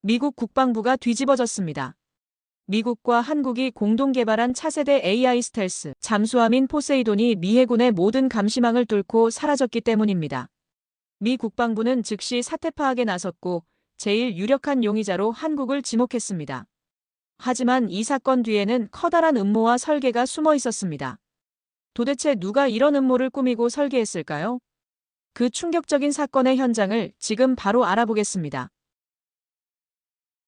미국 국방부가 뒤집어졌습니다. 미국과 한국이 공동 개발한 차세대 AI 스텔스 잠수함인 포세이돈이 미 해군의 모든 감시망을 뚫고 사라졌기 때문입니다. 미 국방부는 즉시 사태 파악에 나섰고 제일 유력한 용의자로 한국을 지목했습니다. 하지만 이 사건 뒤에는 커다란 음모와 설계가 숨어 있었습니다. 도대체 누가 이런 음모를 꾸미고 설계했을까요? 그 충격적인 사건의 현장을 지금 바로 알아보겠습니다.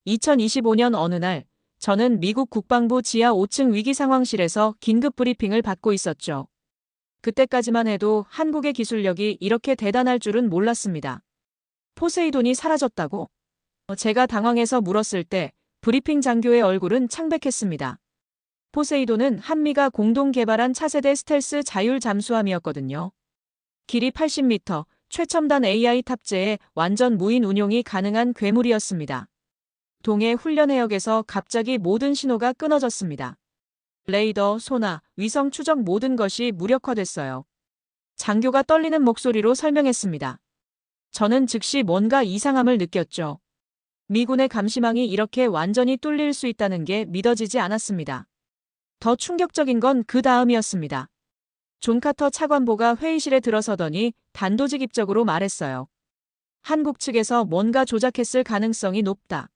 2025년 어느 날, 저는 미국 국방부 지하 5층 위기상황실에서 긴급 브리핑을 받고 있었죠. 그때까지만 해도 한국의 기술력이 이렇게 대단할 줄은 몰랐습니다. 포세이돈이 사라졌다고? 제가 당황해서 물었을 때 브리핑 장교의 얼굴은 창백했습니다. 포세이돈은 한미가 공동 개발한 차세대 스텔스 자율 잠수함이었거든요. 길이 80m, 최첨단 AI 탑재에 완전 무인 운용이 가능한 괴물이었습니다. 동해 훈련 해역에서 갑자기 모든 신호가 끊어졌습니다. 레이더, 소나, 위성 추적 모든 것이 무력화됐어요. 장교가 떨리는 목소리로 설명했습니다. 저는 즉시 뭔가 이상함을 느꼈죠. 미군의 감시망이 이렇게 완전히 뚫릴 수 있다는 게 믿어지지 않았습니다. 더 충격적인 건 그 다음이었습니다. 존 카터 차관보가 회의실에 들어서더니 단도직입적으로 말했어요. 한국 측에서 뭔가 조작했을 가능성이 높다.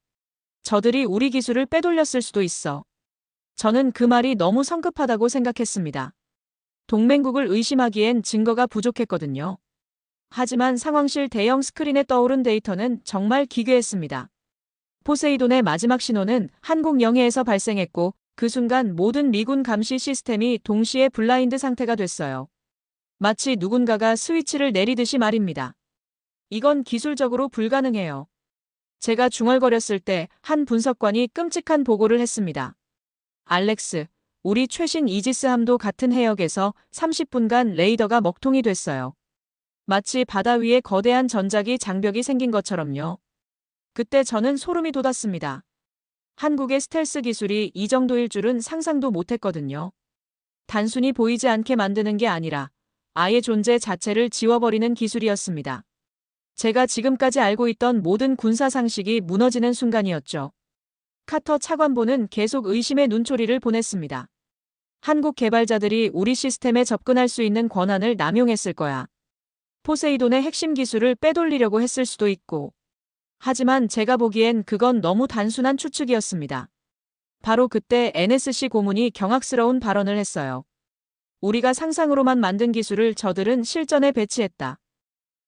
저들이 우리 기술을 빼돌렸을 수도 있어. 저는 그 말이 너무 성급하다고 생각했습니다. 동맹국을 의심하기엔 증거가 부족했거든요. 하지만 상황실 대형 스크린에 떠오른 데이터는 정말 기괴했습니다. 포세이돈의 마지막 신호는 한국 영해에서 발생했고 그 순간 모든 미군 감시 시스템이 동시에 블라인드 상태가 됐어요. 마치 누군가가 스위치를 내리듯이 말입니다. 이건 기술적으로 불가능해요. 제가 중얼거렸을 때 한 분석관이 끔찍한 보고를 했습니다. 알렉스, 우리 최신 이지스함도 같은 해역에서 30분간 레이더가 먹통이 됐어요. 마치 바다 위에 거대한 전자기 장벽이 생긴 것처럼요. 그때 저는 소름이 돋았습니다. 한국의 스텔스 기술이 이 정도일 줄은 상상도 못했거든요. 단순히 보이지 않게 만드는 게 아니라 아예 존재 자체를 지워버리는 기술이었습니다. 제가 지금까지 알고 있던 모든 군사 상식이 무너지는 순간이었죠. 카터 차관보는 계속 의심의 눈초리를 보냈습니다. 한국 개발자들이 우리 시스템에 접근할 수 있는 권한을 남용했을 거야. 포세이돈의 핵심 기술을 빼돌리려고 했을 수도 있고. 하지만 제가 보기엔 그건 너무 단순한 추측이었습니다. 바로 그때 NSC 고문이 경악스러운 발언을 했어요. 우리가 상상으로만 만든 기술을 저들은 실전에 배치했다.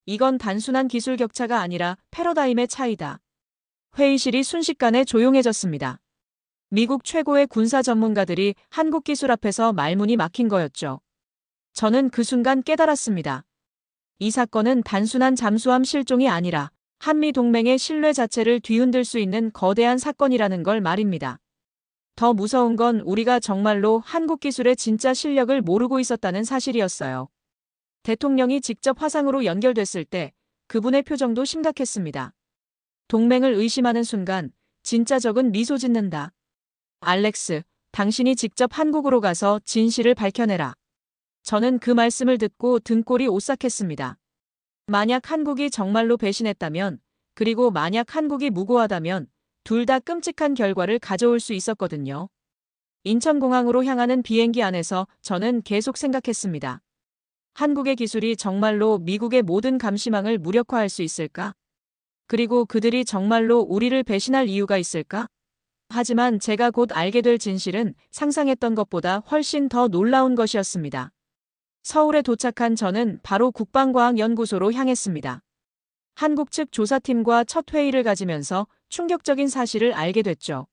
이건 단순한 기술 격차가 아니라 패러다임의 차이다. 회의실이 순식간에 조용해졌습니다. 미국 최고의 군사 전문가들이 한국 기술 앞에서 말문이 막힌 거였죠. 저는 그 순간 깨달았습니다. 이 사건은 단순한 잠수함 실종이 아니라 한미 동맹의 신뢰 자체를 뒤흔들 수 있는 거대한 사건이라는 걸 말입니다. 더 무서운 건 우리가 정말로 한국 기술의 진짜 실력을 모르고 있었다는 사실이었어요. 대통령이 직접 화상으로 연결됐을 때 그분의 표정도 심각했습니다. 동맹을 의심하는 순간 진짜 적은 미소 짓는다. 알렉스, 당신이 직접 한국으로 가서 진실을 밝혀내라. 저는 그 말씀을 듣고 등골이 오싹했습니다. 만약 한국이 정말로 배신했다면, 그리고 만약 한국이 무고하다면 둘 다 끔찍한 결과를 가져올 수 있었거든요. 인천공항으로 향하는 비행기 안에서 저는 계속 생각했습니다. 한국의 기술이 정말로 미국의 모든 감시망을 무력화할 수 있을까? 그리고 그들이 정말로 우리를 배신할 이유가 있을까? 하지만 제가 곧 알게 될 진실은 상상했던 것보다 훨씬 더 놀라운 것이었습니다. 서울에 도착한 저는 바로 국방과학연구소로 향했습니다. 한국 측 조사팀과 첫 회의를 가지면서 충격적인 사실을 알게 됐죠.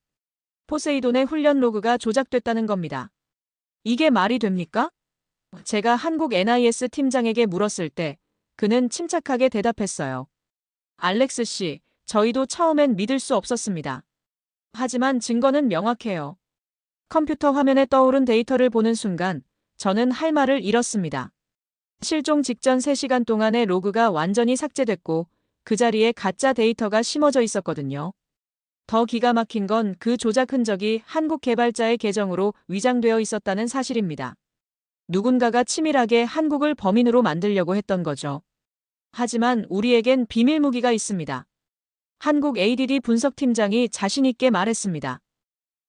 포세이돈의 훈련 로그가 조작됐다는 겁니다. 이게 말이 됩니까? 제가 한국 NIS 팀장에게 물었을 때 그는 침착하게 대답했어요. 알렉스 씨, 저희도 처음엔 믿을 수 없었습니다. 하지만 증거는 명확해요. 컴퓨터 화면에 떠오른 데이터를 보는 순간 저는 할 말을 잃었습니다. 실종 직전 3시간 동안의 로그가 완전히 삭제됐고 그 자리에 가짜 데이터가 심어져 있었거든요. 더 기가 막힌 건 그 조작 흔적이 한국 개발자의 계정으로 위장되어 있었다는 사실입니다. 누군가가 치밀하게 한국을 범인으로 만들려고 했던 거죠. 하지만 우리에겐 비밀 무기가 있습니다. 한국 ADD 분석팀장이 자신있게 말했습니다.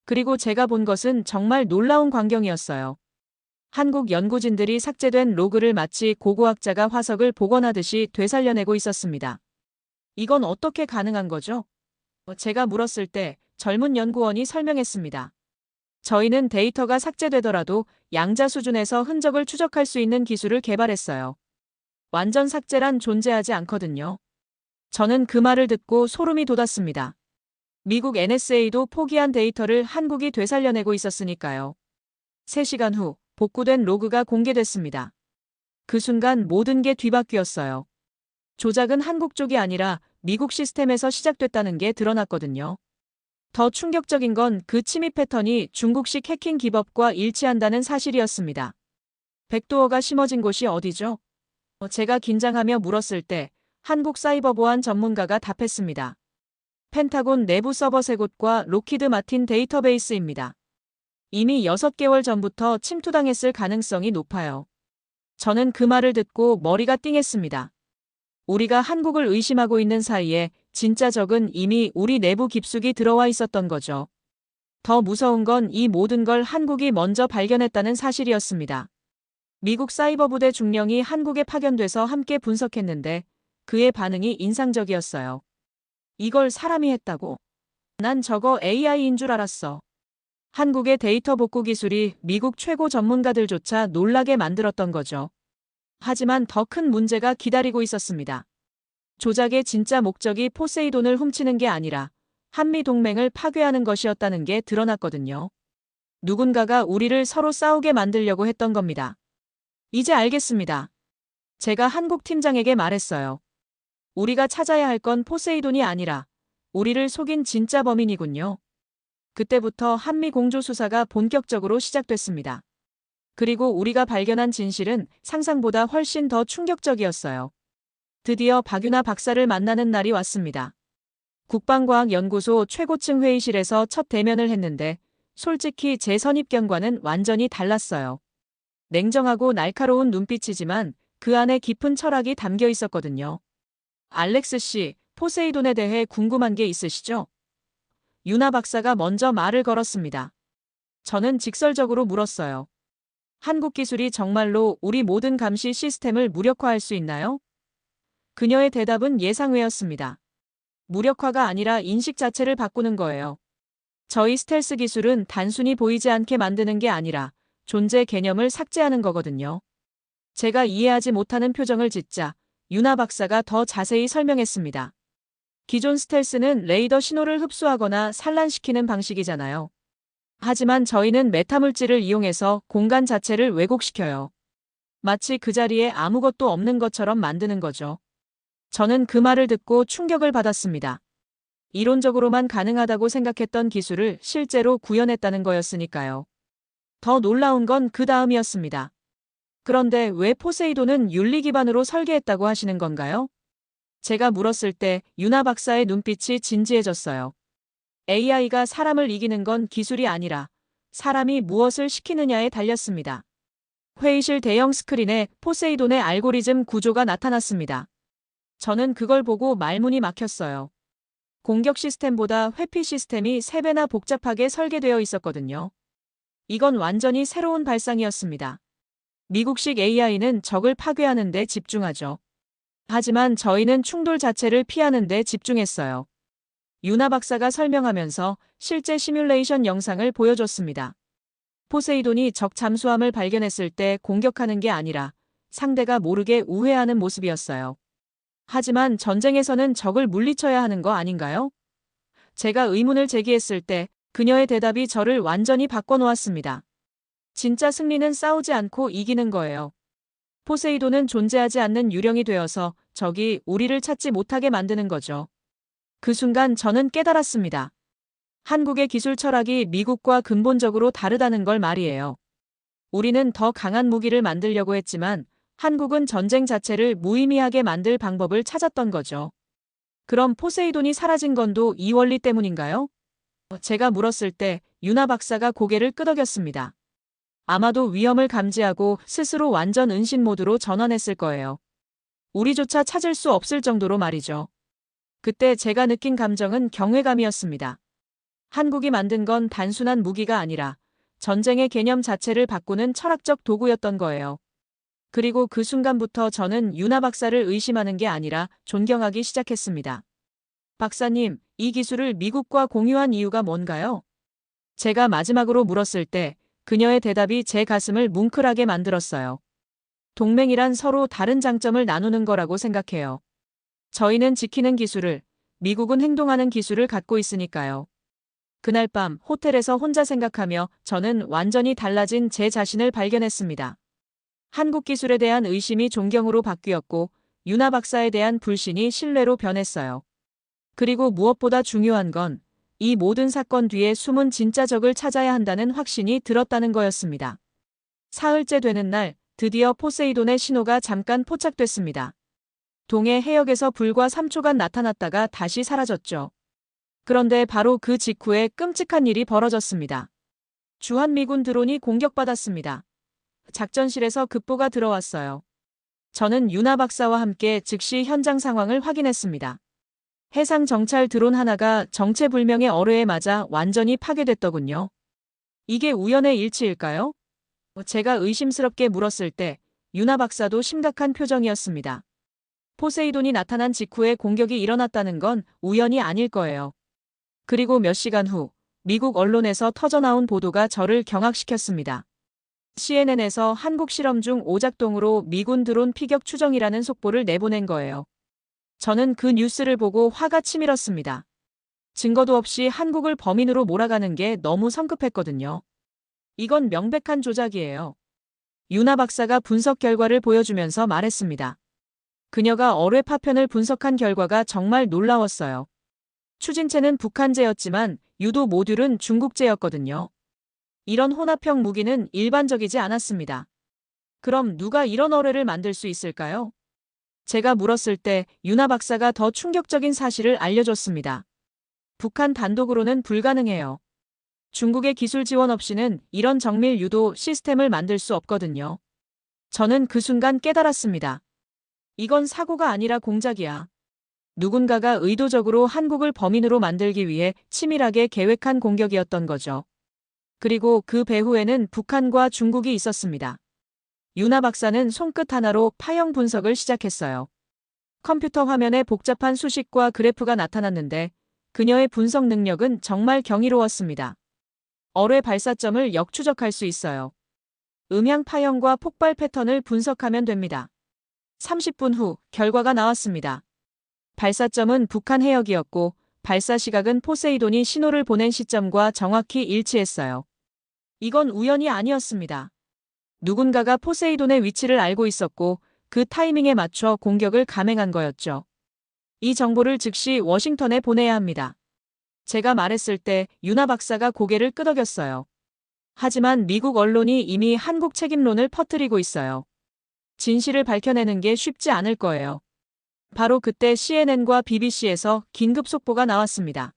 그리고 제가 본 것은 정말 놀라운 광경이었어요. 한국 연구진들이 삭제된 로그를 마치 고고학자가 화석을 복원하듯이 되살려내고 있었습니다. 이건 어떻게 가능한 거죠? 제가 물었을 때 젊은 연구원이 설명했습니다. 저희는 데이터가 삭제되더라도 양자 수준에서 흔적을 추적할 수 있는 기술을 개발했어요. 완전 삭제란 존재하지 않거든요. 저는 그 말을 듣고 소름이 돋았습니다. 미국 NSA도 포기한 데이터를 한국이 되살려내고 있었으니까요. 3시간 후 복구된 로그가 공개됐습니다. 그 순간 모든 게 뒤바뀌었어요. 조작은 한국 쪽이 아니라 미국 시스템에서 시작됐다는 게 드러났거든요. 더 충격적인 건 그 침입 패턴이 중국식 해킹 기법과 일치한다는 사실이었습니다. 백도어가 심어진 곳이 어디죠? 제가 긴장하며 물었을 때 한국 사이버 보안 전문가가 답했습니다. 펜타곤 내부 서버 3곳과 록히드 마틴 데이터베이스입니다. 이미 6개월 전부터 침투당했을 가능성이 높아요. 저는 그 말을 듣고 머리가 띵했습니다. 우리가 한국을 의심하고 있는 사이에 진짜 적은 이미 우리 내부 깊숙이 들어와 있었던 거죠. 더 무서운 건 이 모든 걸 한국이 먼저 발견했다는 사실이었습니다. 미국 사이버 부대 중령이 한국에 파견돼서 함께 분석했는데 그의 반응이 인상적이었어요. 이걸 사람이 했다고? 난 저거 AI인 줄 알았어. 한국의 데이터 복구 기술이 미국 최고 전문가들조차 놀라게 만들었던 거죠. 하지만 더 큰 문제가 기다리고 있었습니다. 조작의 진짜 목적이 포세이돈을 훔치는 게 아니라 한미 동맹을 파괴하는 것이었다는 게 드러났거든요. 누군가가 우리를 서로 싸우게 만들려고 했던 겁니다. 이제 알겠습니다. 제가 한국 팀장에게 말했어요. 우리가 찾아야 할 건 포세이돈이 아니라 우리를 속인 진짜 범인이군요. 그때부터 한미 공조 수사가 본격적으로 시작됐습니다. 그리고 우리가 발견한 진실은 상상보다 훨씬 더 충격적이었어요. 드디어 박유나 박사를 만나는 날이 왔습니다. 국방과학연구소 최고층 회의실에서 첫 대면을 했는데 솔직히 제 선입견과는 완전히 달랐어요. 냉정하고 날카로운 눈빛이지만 그 안에 깊은 철학이 담겨 있었거든요. 알렉스 씨, 포세이돈에 대해 궁금한 게 있으시죠? 유나 박사가 먼저 말을 걸었습니다. 저는 직설적으로 물었어요. 한국 기술이 정말로 우리 모든 감시 시스템을 무력화할 수 있나요? 그녀의 대답은 예상외였습니다. 무력화가 아니라 인식 자체를 바꾸는 거예요. 저희 스텔스 기술은 단순히 보이지 않게 만드는 게 아니라 존재 개념을 삭제하는 거거든요. 제가 이해하지 못하는 표정을 짓자 유나 박사가 더 자세히 설명했습니다. 기존 스텔스는 레이더 신호를 흡수하거나 산란시키는 방식이잖아요. 하지만 저희는 메타물질을 이용해서 공간 자체를 왜곡시켜요. 마치 그 자리에 아무것도 없는 것처럼 만드는 거죠. 저는 그 말을 듣고 충격을 받았습니다. 이론적으로만 가능하다고 생각했던 기술을 실제로 구현했다는 거였으니까요. 더 놀라운 건 그 다음이었습니다. 그런데 왜 포세이돈은 윤리 기반으로 설계했다고 하시는 건가요? 제가 물었을 때 유나 박사의 눈빛이 진지해졌어요. AI가 사람을 이기는 건 기술이 아니라 사람이 무엇을 시키느냐에 달렸습니다. 회의실 대형 스크린에 포세이돈의 알고리즘 구조가 나타났습니다. 저는 그걸 보고 말문이 막혔어요. 공격 시스템보다 회피 시스템이 3배나 복잡하게 설계되어 있었거든요. 이건 완전히 새로운 발상이었습니다. 미국식 AI는 적을 파괴하는 데 집중하죠. 하지만 저희는 충돌 자체를 피하는 데 집중했어요. 유나 박사가 설명하면서 실제 시뮬레이션 영상을 보여줬습니다. 포세이돈이 적 잠수함을 발견했을 때 공격하는 게 아니라 상대가 모르게 우회하는 모습이었어요. 하지만 전쟁에서는 적을 물리쳐야 하는 거 아닌가요? 제가 의문을 제기했을 때 그녀의 대답이 저를 완전히 바꿔놓았습니다. 진짜 승리는 싸우지 않고 이기는 거예요. 포세이돈은 존재하지 않는 유령이 되어서 적이 우리를 찾지 못하게 만드는 거죠. 그 순간 저는 깨달았습니다. 한국의 기술 철학이 미국과 근본적으로 다르다는 걸 말이에요. 우리는 더 강한 무기를 만들려고 했지만 한국은 전쟁 자체를 무의미하게 만들 방법을 찾았던 거죠. 그럼 포세이돈이 사라진 건도 이 원리 때문인가요? 제가 물었을 때 유나 박사가 고개를 끄덕였습니다. 아마도 위험을 감지하고 스스로 완전 은신 모드로 전환했을 거예요. 우리조차 찾을 수 없을 정도로 말이죠. 그때 제가 느낀 감정은 경외감이었습니다. 한국이 만든 건 단순한 무기가 아니라 전쟁의 개념 자체를 바꾸는 철학적 도구였던 거예요. 그리고 그 순간부터 저는 윤하 박사를 의심하는 게 아니라 존경하기 시작했습니다. 박사님, 이 기술을 미국과 공유한 이유가 뭔가요? 제가 마지막으로 물었을 때 그녀의 대답이 제 가슴을 뭉클하게 만들었어요. 동맹이란 서로 다른 장점을 나누는 거라고 생각해요. 저희는 지키는 기술을, 미국은 행동하는 기술을 갖고 있으니까요. 그날 밤 호텔에서 혼자 생각하며 저는 완전히 달라진 제 자신을 발견했습니다. 한국 기술에 대한 의심이 존경으로 바뀌었고 윤하 박사에 대한 불신이 신뢰로 변했어요. 그리고 무엇보다 중요한 건 이 모든 사건 뒤에 숨은 진짜 적을 찾아야 한다는 확신이 들었다는 거였습니다. 사흘째 되는 날 드디어 포세이돈의 신호가 잠깐 포착됐습니다. 동해 해역에서 불과 3초간 나타났다가 다시 사라졌죠. 그런데 바로 그 직후에 끔찍한 일이 벌어졌습니다. 주한미군 드론이 공격받았습니다. 작전실에서 급보가 들어왔어요. 저는 윤하 박사와 함께 즉시 현장 상황을 확인했습니다. 해상 정찰 드론 하나가 정체불명의 어뢰에 맞아 완전히 파괴됐더군요. 이게 우연의 일치일까요? 제가 의심스럽게 물었을 때 윤하 박사도 심각한 표정이었습니다. 포세이돈이 나타난 직후에 공격이 일어났다는 건 우연이 아닐 거예요. 그리고 몇 시간 후 미국 언론에서 터져나온 보도가 저를 경악시켰습니다. CNN에서 한국 실험 중 오작동으로 미군 드론 피격 추정이라는 속보를 내보낸 거예요. 저는 그 뉴스를 보고 화가 치밀었습니다. 증거도 없이 한국을 범인으로 몰아가는 게 너무 성급했거든요. 이건 명백한 조작이에요. 윤하 박사가 분석 결과를 보여주면서 말했습니다. 그녀가 어뢰 파편을 분석한 결과가 정말 놀라웠어요. 추진체는 북한제였지만 유도 모듈은 중국제였거든요. 이런 혼합형 무기는 일반적이지 않았습니다. 그럼 누가 이런 어뢰를 만들 수 있을까요? 제가 물었을 때 윤하 박사가 더 충격적인 사실을 알려줬습니다. 북한 단독으로는 불가능해요. 중국의 기술 지원 없이는 이런 정밀 유도 시스템을 만들 수 없거든요. 저는 그 순간 깨달았습니다. 이건 사고가 아니라 공작이야. 누군가가 의도적으로 한국을 범인으로 만들기 위해 치밀하게 계획한 공격이었던 거죠. 그리고 그 배후에는 북한과 중국이 있었습니다. 윤하 박사는 손끝 하나로 파형 분석을 시작했어요. 컴퓨터 화면에 복잡한 수식과 그래프가 나타났는데 그녀의 분석 능력은 정말 경이로웠습니다. 어뢰 발사점을 역추적할 수 있어요. 음향 파형과 폭발 패턴을 분석하면 됩니다. 30분 후 결과가 나왔습니다. 발사점은 북한 해역이었고 발사 시각은 포세이돈이 신호를 보낸 시점과 정확히 일치했어요. 이건 우연이 아니었습니다. 누군가가 포세이돈의 위치를 알고 있었고 그 타이밍에 맞춰 공격을 감행한 거였죠. 이 정보를 즉시 워싱턴에 보내야 합니다. 제가 말했을 때 윤하 박사가 고개를 끄덕였어요. 하지만 미국 언론이 이미 한국 책임론을 퍼뜨리고 있어요. 진실을 밝혀내는 게 쉽지 않을 거예요. 바로 그때 CNN과 BBC에서 긴급 속보가 나왔습니다.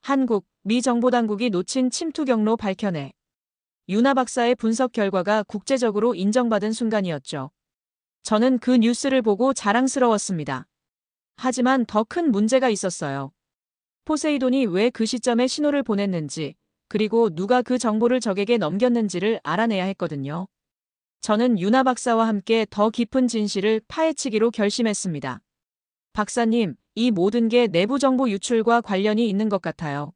한국, 미 정보당국이 놓친 침투 경로 밝혀내. 윤하 박사의 분석 결과가 국제적으로 인정받은 순간이었죠. 저는 그 뉴스를 보고 자랑스러웠습니다. 하지만 더 큰 문제가 있었어요. 포세이돈이 왜 그 시점에 신호를 보냈는지, 그리고 누가 그 정보를 적에게 넘겼는지를 알아내야 했거든요. 저는 윤하 박사와 함께 더 깊은 진실을 파헤치기로 결심했습니다. 박사님, 이 모든 게 내부 정보 유출과 관련이 있는 것 같아요.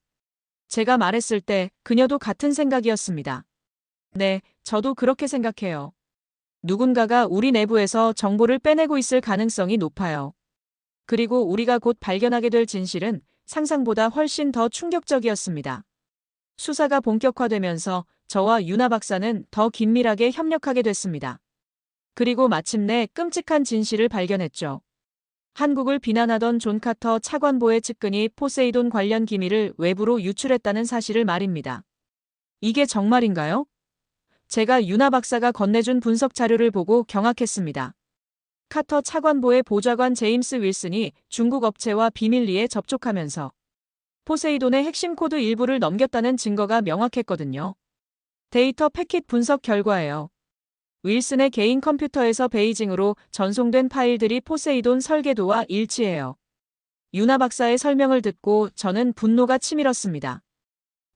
제가 말했을 때 그녀도 같은 생각이었습니다. 네, 저도 그렇게 생각해요. 누군가가 우리 내부에서 정보를 빼내고 있을 가능성이 높아요. 그리고 우리가 곧 발견하게 될 진실은 상상보다 훨씬 더 충격적이었습니다. 수사가 본격화되면서 저와 윤하 박사는 더 긴밀하게 협력하게 됐습니다. 그리고 마침내 끔찍한 진실을 발견했죠. 한국을 비난하던 존 카터 차관보의 측근이 포세이돈 관련 기밀을 외부로 유출했다는 사실을 말입니다. 이게 정말인가요? 제가 윤하 박사가 건네준 분석 자료를 보고 경악했습니다. 카터 차관보의 보좌관 제임스 윌슨이 중국 업체와 비밀리에 접촉하면서 포세이돈의 핵심 코드 일부를 넘겼다는 증거가 명확했거든요. 데이터 패킷 분석 결과예요. 윌슨의 개인 컴퓨터에서 베이징으로 전송된 파일들이 포세이돈 설계도와 일치해요. 윤아 박사의 설명을 듣고 저는 분노가 치밀었습니다.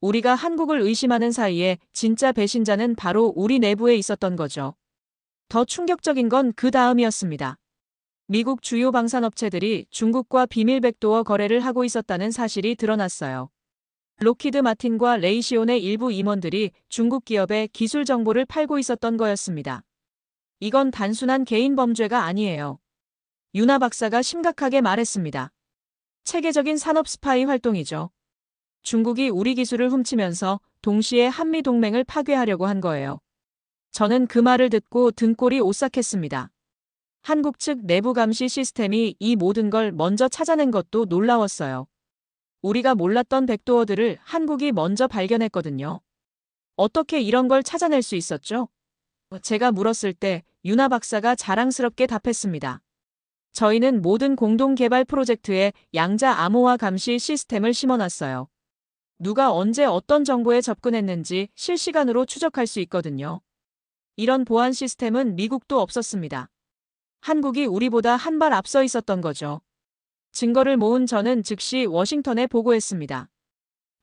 우리가 한국을 의심하는 사이에 진짜 배신자는 바로 우리 내부에 있었던 거죠. 더 충격적인 건 그 다음이었습니다. 미국 주요 방산업체들이 중국과 비밀 백도어 거래를 하고 있었다는 사실이 드러났어요. 록히드 마틴과 레이시온의 일부 임원들이 중국 기업에 기술 정보를 팔고 있었던 거였습니다. 이건 단순한 개인 범죄가 아니에요. 윤아 박사가 심각하게 말했습니다. 체계적인 산업 스파이 활동이죠. 중국이 우리 기술을 훔치면서 동시에 한미 동맹을 파괴하려고 한 거예요. 저는 그 말을 듣고 등골이 오싹했습니다. 한국 측 내부 감시 시스템이 이 모든 걸 먼저 찾아낸 것도 놀라웠어요. 우리가 몰랐던 백도어들을 한국이 먼저 발견했거든요. 어떻게 이런 걸 찾아낼 수 있었죠? 제가 물었을 때 윤아 박사가 자랑스럽게 답했습니다. 저희는 모든 공동 개발 프로젝트에 양자 암호화 감시 시스템을 심어놨어요. 누가 언제 어떤 정보에 접근했는지 실시간으로 추적할 수 있거든요. 이런 보안 시스템은 미국도 없었습니다. 한국이 우리보다 한 발 앞서 있었던 거죠. 증거를 모은 저는 즉시 워싱턴에 보고했습니다.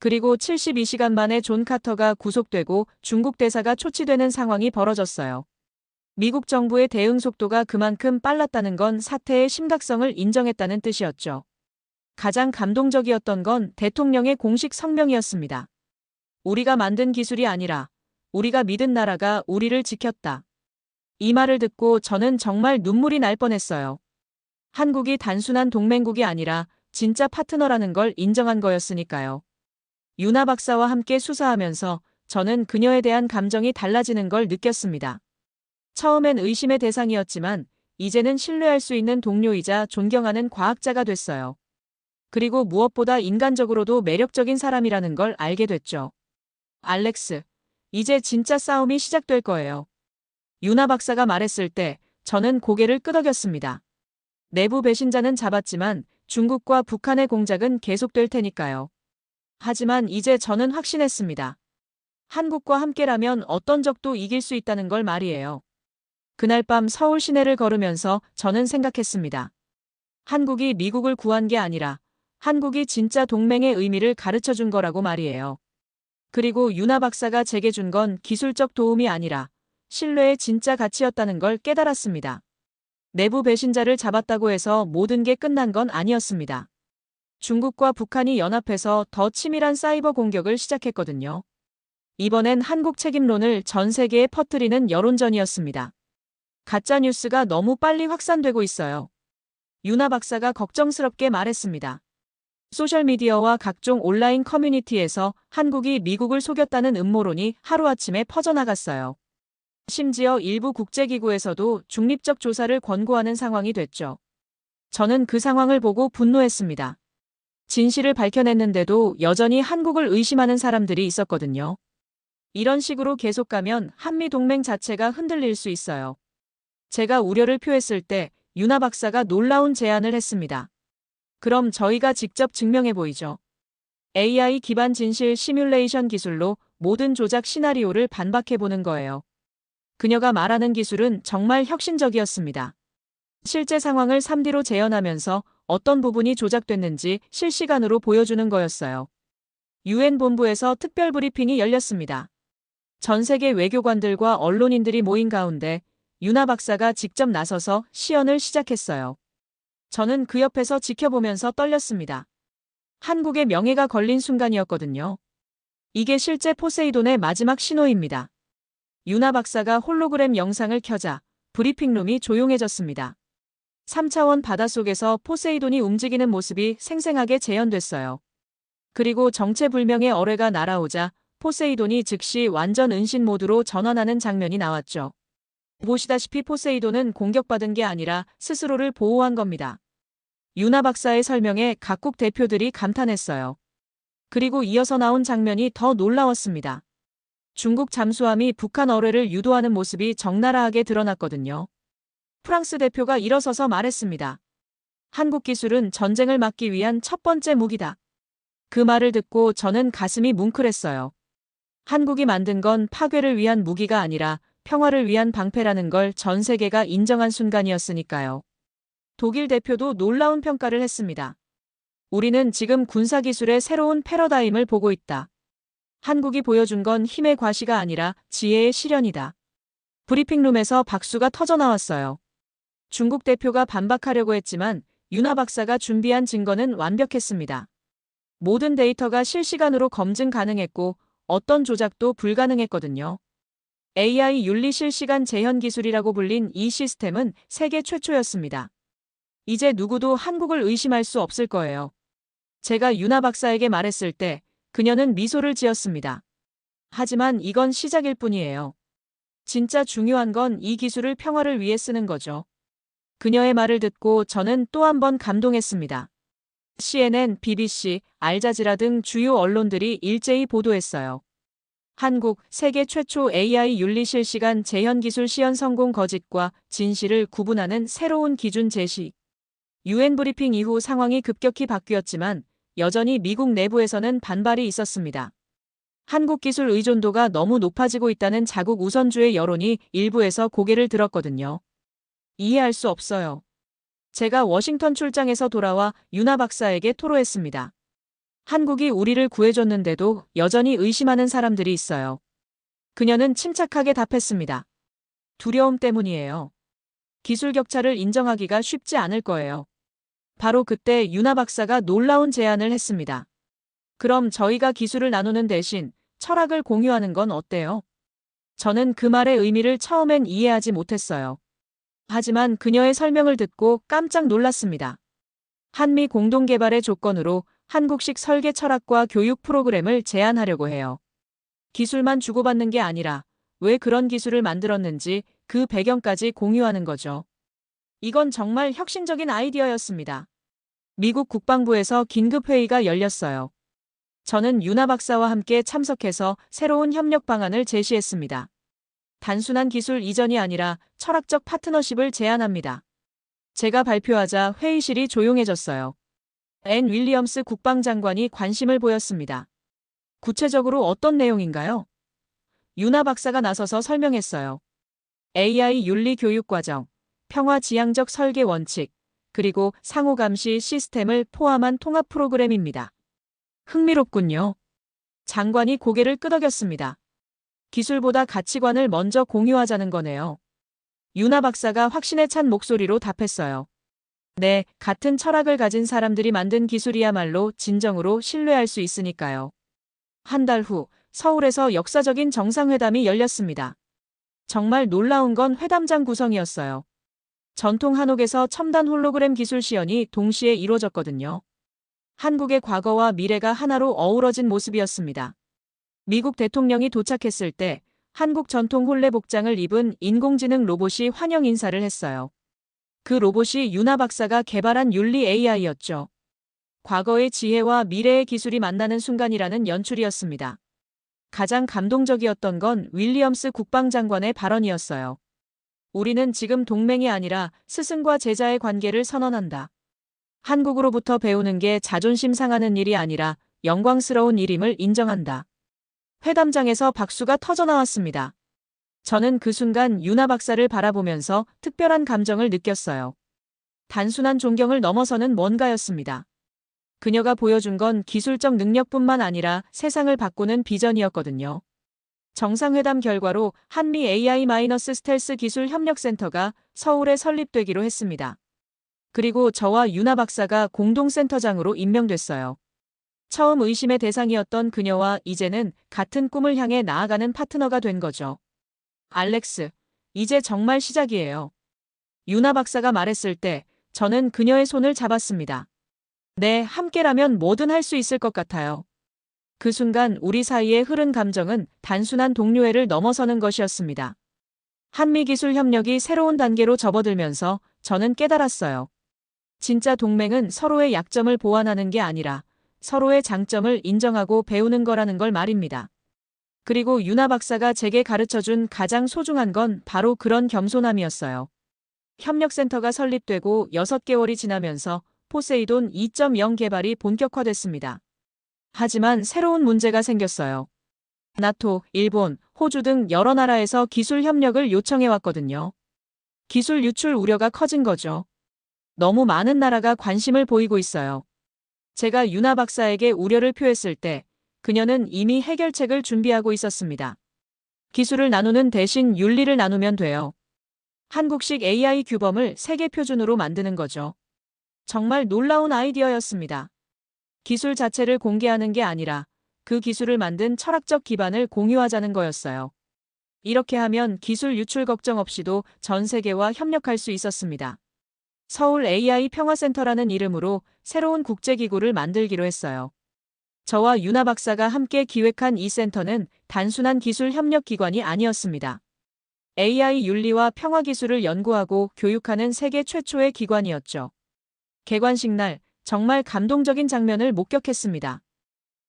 그리고 72시간 만에 존 카터가 구속되고 중국 대사가 초치되는 상황이 벌어졌어요. 미국 정부의 대응 속도가 그만큼 빨랐다는 건 사태의 심각성을 인정했다는 뜻이었죠. 가장 감동적이었던 건 대통령의 공식 성명이었습니다. 우리가 만든 기술이 아니라 우리가 믿은 나라가 우리를 지켰다. 이 말을 듣고 저는 정말 눈물이 날 뻔했어요. 한국이 단순한 동맹국이 아니라 진짜 파트너라는 걸 인정한 거였으니까요. 윤아 박사와 함께 수사하면서 저는 그녀에 대한 감정이 달라지는 걸 느꼈습니다. 처음엔 의심의 대상이었지만 이제는 신뢰할 수 있는 동료이자 존경하는 과학자가 됐어요. 그리고 무엇보다 인간적으로도 매력적인 사람이라는 걸 알게 됐죠. 알렉스, 이제 진짜 싸움이 시작될 거예요. 윤아 박사가 말했을 때 저는 고개를 끄덕였습니다. 내부 배신자는 잡았지만 중국과 북한의 공작은 계속될 테니까요. 하지만 이제 저는 확신했습니다. 한국과 함께라면 어떤 적도 이길 수 있다는 걸 말이에요. 그날 밤 서울 시내를 걸으면서 저는 생각했습니다. 한국이 미국을 구한 게 아니라 한국이 진짜 동맹의 의미를 가르쳐준 거라고 말이에요. 그리고 윤아 박사가 제게 준 건 기술적 도움이 아니라 신뢰의 진짜 가치였다는 걸 깨달았습니다. 내부 배신자를 잡았다고 해서 모든 게 끝난 건 아니었습니다. 중국과 북한이 연합해서 더 치밀한 사이버 공격을 시작했거든요. 이번엔 한국 책임론을 전 세계에 퍼뜨리는 여론전이었습니다. 가짜뉴스가 너무 빨리 확산되고 있어요. 윤아 박사가 걱정스럽게 말했습니다. 소셜미디어와 각종 온라인 커뮤니티에서 한국이 미국을 속였다는 음모론이 하루아침에 퍼져나갔어요. 심지어 일부 국제기구에서도 중립적 조사를 권고하는 상황이 됐죠. 저는 그 상황을 보고 분노했습니다. 진실을 밝혀냈는데도 여전히 한국을 의심하는 사람들이 있었거든요. 이런 식으로 계속 가면 한미동맹 자체가 흔들릴 수 있어요. 제가 우려를 표했을 때 윤아 박사가 놀라운 제안을 했습니다. 그럼 저희가 직접 증명해 보이죠. AI 기반 진실 시뮬레이션 기술로 모든 조작 시나리오를 반박해 보는 거예요. 그녀가 말하는 기술은 정말 혁신적이었습니다. 실제 상황을 3D로 재현하면서 어떤 부분이 조작됐는지 실시간으로 보여주는 거였어요. UN 본부에서 특별 브리핑이 열렸습니다. 전 세계 외교관들과 언론인들이 모인 가운데 윤아 박사가 직접 나서서 시연을 시작했어요. 저는 그 옆에서 지켜보면서 떨렸습니다. 한국의 명예가 걸린 순간이었거든요. 이게 실제 포세이돈의 마지막 신호입니다. 윤아 박사가 홀로그램 영상을 켜자 브리핑룸이 조용해졌습니다. 3차원 바닷속에서 포세이돈이 움직이는 모습이 생생하게 재현됐어요. 그리고 정체불명의 어뢰가 날아오자 포세이돈이 즉시 완전 은신 모드로 전환하는 장면이 나왔죠. 보시다시피 포세이돈은 공격받은 게 아니라 스스로를 보호한 겁니다. 윤아 박사의 설명에 각국 대표들이 감탄했어요. 그리고 이어서 나온 장면이 더 놀라웠습니다. 중국 잠수함이 북한 어뢰를 유도하는 모습이 적나라하게 드러났거든요. 프랑스 대표가 일어서서 말했습니다. 한국 기술은 전쟁을 막기 위한 첫 번째 무기다. 그 말을 듣고 저는 가슴이 뭉클했어요. 한국이 만든 건 파괴를 위한 무기가 아니라 평화를 위한 방패라는 걸 전 세계가 인정한 순간이었으니까요. 독일 대표도 놀라운 평가를 했습니다. 우리는 지금 군사기술의 새로운 패러다임을 보고 있다. 한국이 보여준 건 힘의 과시가 아니라 지혜의 실현이다. 브리핑룸에서 박수가 터져 나왔어요. 중국 대표가 반박하려고 했지만 윤하 박사가 준비한 증거는 완벽했습니다. 모든 데이터가 실시간으로 검증 가능했고 어떤 조작도 불가능했거든요. AI 윤리 실시간 재현 기술이라고 불린 이 시스템은 세계 최초였습니다. 이제 누구도 한국을 의심할 수 없을 거예요. 제가 윤하 박사에게 말했을 때 그녀는 미소를 지었습니다. 하지만 이건 시작일 뿐이에요. 진짜 중요한 건 이 기술을 평화를 위해 쓰는 거죠. 그녀의 말을 듣고 저는 또 한 번 감동했습니다. CNN, BBC, 알자지라 등 주요 언론들이 일제히 보도했어요. 한국, 세계 최초 AI 윤리 실시간 재현 기술 시연 성공 거짓과 진실을 구분하는 새로운 기준 제시. UN 브리핑 이후 상황이 급격히 바뀌었지만 여전히 미국 내부에서는 반발이 있었습니다. 한국 기술 의존도가 너무 높아지고 있다는 자국 우선주의 여론이 일부에서 고개를 들었거든요. 이해할 수 없어요. 제가 워싱턴 출장에서 돌아와 윤하 박사에게 토로했습니다. 한국이 우리를 구해줬는데도 여전히 의심하는 사람들이 있어요. 그녀는 침착하게 답했습니다. 두려움 때문이에요. 기술 격차를 인정하기가 쉽지 않을 거예요. 바로 그때 윤하 박사가 놀라운 제안을 했습니다. 그럼 저희가 기술을 나누는 대신 철학을 공유하는 건 어때요? 저는 그 말의 의미를 처음엔 이해하지 못했어요. 하지만 그녀의 설명을 듣고 깜짝 놀랐습니다. 한미 공동개발의 조건으로 한국식 설계 철학과 교육 프로그램을 제안하려고 해요. 기술만 주고받는 게 아니라 왜 그런 기술을 만들었는지 그 배경까지 공유하는 거죠. 이건 정말 혁신적인 아이디어였습니다. 미국 국방부에서 긴급회의가 열렸어요. 저는 윤하 박사와 함께 참석해서 새로운 협력 방안을 제시했습니다. 단순한 기술 이전이 아니라 철학적 파트너십을 제안합니다. 제가 발표하자 회의실이 조용해졌어요. 앤 윌리엄스 국방장관이 관심을 보였습니다. 구체적으로 어떤 내용인가요? 윤하 박사가 나서서 설명했어요. AI 윤리 교육 과정, 평화 지향적 설계 원칙, 그리고 상호 감시 시스템을 포함한 통합 프로그램입니다. 흥미롭군요. 장관이 고개를 끄덕였습니다. 기술보다 가치관을 먼저 공유하자는 거네요. 윤하 박사가 확신에 찬 목소리로 답했어요. 네, 같은 철학을 가진 사람들이 만든 기술이야말로 진정으로 신뢰할 수 있으니까요. 한 달 후 서울에서 역사적인 정상회담이 열렸습니다. 정말 놀라운 건 회담장 구성이었어요. 전통 한옥에서 첨단 홀로그램 기술 시연이 동시에 이루어졌거든요. 한국의 과거와 미래가 하나로 어우러진 모습이었습니다. 미국 대통령이 도착했을 때 한국 전통 혼례 복장을 입은 인공지능 로봇이 환영 인사를 했어요. 그 로봇이 윤하 박사가 개발한 윤리 AI였죠. 과거의 지혜와 미래의 기술이 만나는 순간이라는 연출이었습니다. 가장 감동적이었던 건 윌리엄스 국방장관의 발언이었어요. 우리는 지금 동맹이 아니라 스승과 제자의 관계를 선언한다. 한국으로부터 배우는 게 자존심 상하는 일이 아니라 영광스러운 일임을 인정한다. 회담장에서 박수가 터져 나왔습니다. 저는 그 순간 윤하 박사를 바라보면서 특별한 감정을 느꼈어요. 단순한 존경을 넘어서는 뭔가였습니다. 그녀가 보여준 건 기술적 능력뿐만 아니라 세상을 바꾸는 비전이었거든요. 정상회담 결과로 한미 AI-스텔스 기술 협력센터가 서울에 설립되기로 했습니다. 그리고 저와 윤하 박사가 공동센터장으로 임명됐어요. 처음 의심의 대상이었던 그녀와 이제는 같은 꿈을 향해 나아가는 파트너가 된 거죠. 알렉스, 이제 정말 시작이에요. 윤하 박사가 말했을 때 저는 그녀의 손을 잡았습니다. 네, 함께라면 뭐든 할 수 있을 것 같아요. 그 순간 우리 사이에 흐른 감정은 단순한 동료애를 넘어서는 것이었습니다. 한미 기술 협력이 새로운 단계로 접어들면서 저는 깨달았어요. 진짜 동맹은 서로의 약점을 보완하는 게 아니라 서로의 장점을 인정하고 배우는 거라는 걸 말입니다. 그리고 윤하 박사가 제게 가르쳐준 가장 소중한 건 바로 그런 겸손함이었어요. 협력센터가 설립되고 6개월이 지나면서 포세이돈 2.0 개발이 본격화됐습니다. 하지만 새로운 문제가 생겼어요. 나토, 일본, 호주 등 여러 나라에서 기술 협력을 요청해왔거든요. 기술 유출 우려가 커진 거죠. 너무 많은 나라가 관심을 보이고 있어요. 제가 윤아 박사에게 우려를 표했을 때 그녀는 이미 해결책을 준비하고 있었습니다. 기술을 나누는 대신 윤리를 나누면 돼요. 한국식 AI 규범을 세계 표준으로 만드는 거죠. 정말 놀라운 아이디어였습니다. 기술 자체를 공개하는 게 아니라 그 기술을 만든 철학적 기반을 공유하자는 거였어요. 이렇게 하면 기술 유출 걱정 없이도 전 세계와 협력할 수 있었습니다. 서울 AI 평화센터라는 이름으로 새로운 국제기구를 만들기로 했어요. 저와 윤아 박사가 함께 기획한 이 센터는 단순한 기술 협력 기관이 아니었습니다. AI 윤리와 평화 기술을 연구하고 교육하는 세계 최초의 기관이었죠. 개관식 날 정말 감동적인 장면을 목격했습니다.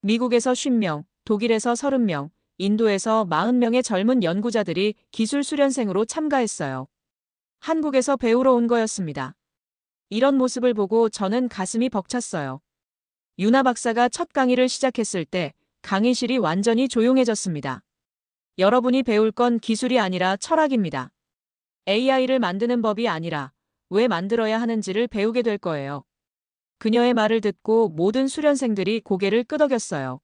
미국에서 50명, 독일에서 30명, 인도에서 40명의 젊은 연구자들이 기술 수련생으로 참가했어요. 한국에서 배우러 온 거였습니다. 이런 모습을 보고 저는 가슴이 벅찼어요. 윤아 박사가 첫 강의를 시작했을 때 강의실이 완전히 조용해졌습니다. 여러분이 배울 건 기술이 아니라 철학입니다. AI를 만드는 법이 아니라 왜 만들어야 하는지를 배우게 될 거예요. 그녀의 말을 듣고 모든 수련생들이 고개를 끄덕였어요.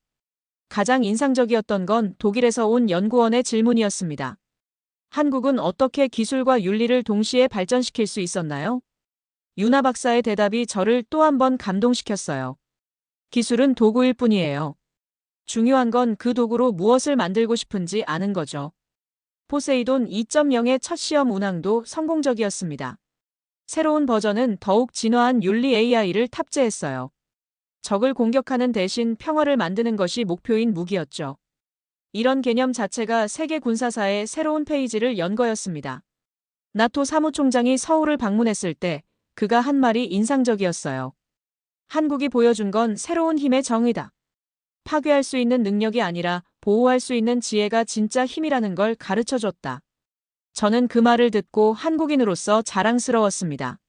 가장 인상적이었던 건 독일에서 온 연구원의 질문이었습니다. 한국은 어떻게 기술과 윤리를 동시에 발전시킬 수 있었나요? 윤아 박사의 대답이 저를 또 한 번 감동시켰어요. 기술은 도구일 뿐이에요. 중요한 건 그 도구로 무엇을 만들고 싶은지 아는 거죠. 포세이돈 2.0의 첫 시험 운항도 성공적이었습니다. 새로운 버전은 더욱 진화한 윤리 AI를 탑재했어요. 적을 공격하는 대신 평화를 만드는 것이 목표인 무기였죠. 이런 개념 자체가 세계 군사사의 새로운 페이지를 연 거였습니다. 나토 사무총장이 서울을 방문했을 때 그가 한 말이 인상적이었어요. 한국이 보여준 건 새로운 힘의 정의다. 파괴할 수 있는 능력이 아니라 보호할 수 있는 지혜가 진짜 힘이라는 걸 가르쳐줬다. 저는 그 말을 듣고 한국인으로서 자랑스러웠습니다.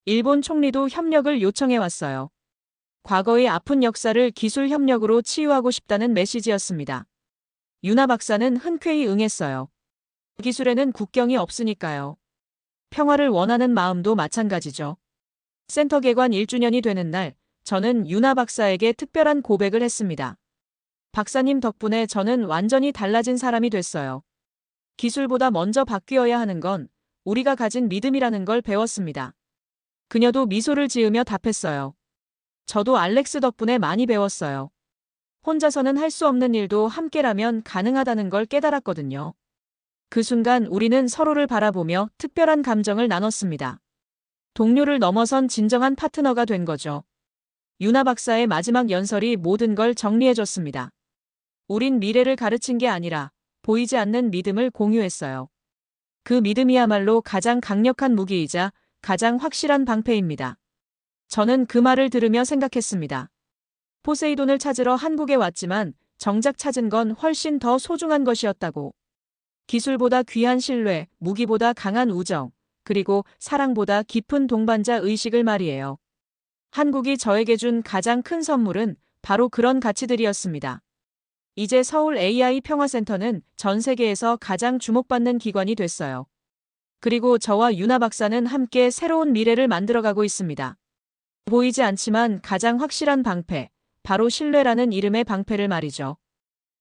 일본 총리도 협력을 요청해왔어요. 과거의 아픈 역사를 기술 협력으로 치유하고 싶다는 메시지였습니다. 윤아 박사는 흔쾌히 응했어요. 기술에는 국경이 없으니까요. 평화를 원하는 마음도 마찬가지죠. 센터 개관 1주년이 되는 날, 저는 윤아 박사에게 특별한 고백을 했습니다. 박사님 덕분에 저는 완전히 달라진 사람이 됐어요. 기술보다 먼저 바뀌어야 하는 건 우리가 가진 믿음이라는 걸 배웠습니다. 그녀도 미소를 지으며 답했어요. 저도 알렉스 덕분에 많이 배웠어요. 혼자서는 할 수 없는 일도 함께라면 가능하다는 걸 깨달았거든요. 그 순간 우리는 서로를 바라보며 특별한 감정을 나눴습니다. 동료를 넘어선 진정한 파트너가 된 거죠. 윤아 박사의 마지막 연설이 모든 걸 정리해줬습니다. 우린 미래를 가르친 게 아니라 보이지 않는 믿음을 공유했어요. 그 믿음이야말로 가장 강력한 무기이자 가장 확실한 방패입니다. 저는 그 말을 들으며 생각했습니다. 포세이돈을 찾으러 한국에 왔지만 정작 찾은 건 훨씬 더 소중한 것이었다고. 기술보다 귀한 신뢰, 무기보다 강한 우정, 그리고 사랑보다 깊은 동반자 의식을 말이에요. 한국이 저에게 준 가장 큰 선물은 바로 그런 가치들이었습니다. 이제 서울 AI 평화센터는 전 세계에서 가장 주목받는 기관이 됐어요. 그리고 저와 윤아 박사는 함께 새로운 미래를 만들어가고 있습니다. 보이지 않지만 가장 확실한 방패, 바로 신뢰라는 이름의 방패를 말이죠.